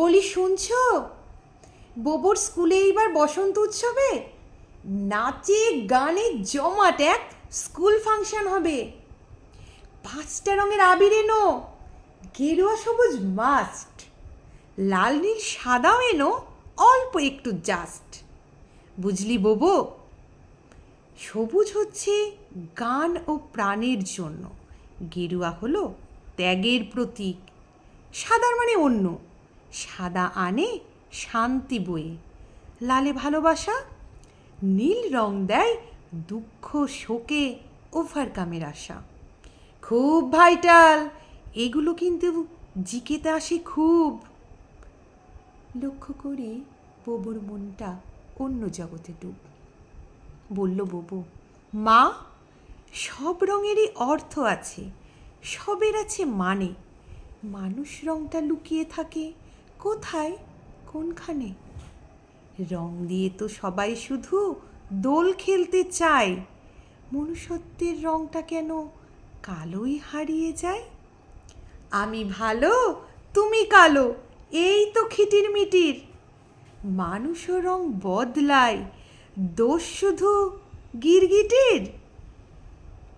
বলি শুনছো, বোবোর স্কুলে এইবার বসন্ত উৎসবে নাচে গানে জমাট এক স্কুল ফাংশন হবে। 5টা রঙের আবির এনো, গেরুয়া সবুজ মাস্ট, লাল নীল সাদাও এনো অল্প একটু জাস্ট। বুঝলি বোবো, সবুজ হচ্ছে গান ও প্রাণের জন্য, গেরুয়া হলো ত্যাগের প্রতীক, সাদার মানে অন্য, সাদা আনে শান্তি বয়ে, লালে ভালোবাসা, নীল রং দেয় দুঃখ শোকে ওভারকামের আশা। খুব ভাইটাল, এগুলো কিন্তু জিকেতে আসে খুব। লক্ষ্য করি বোবোর মনটা অন্য জগতে ডুব। বলল বোবো, মা, সব রঙেরই অর্থ আছে, সবের আছে মানে, মানুষ রংটা লুকিয়ে থাকে কোথায় কোনখানে। রং দিয়ে তো সবাই শুধু দোল খেলতে চায়, মনুষ্যত্বের রংটা কেন কালোই হারিয়ে যায়। আমি ভালো তুমি কালো, এই তো খিটির মিটির, মানুষও রং বদলায়, দোষ শুধু গিরগিটির।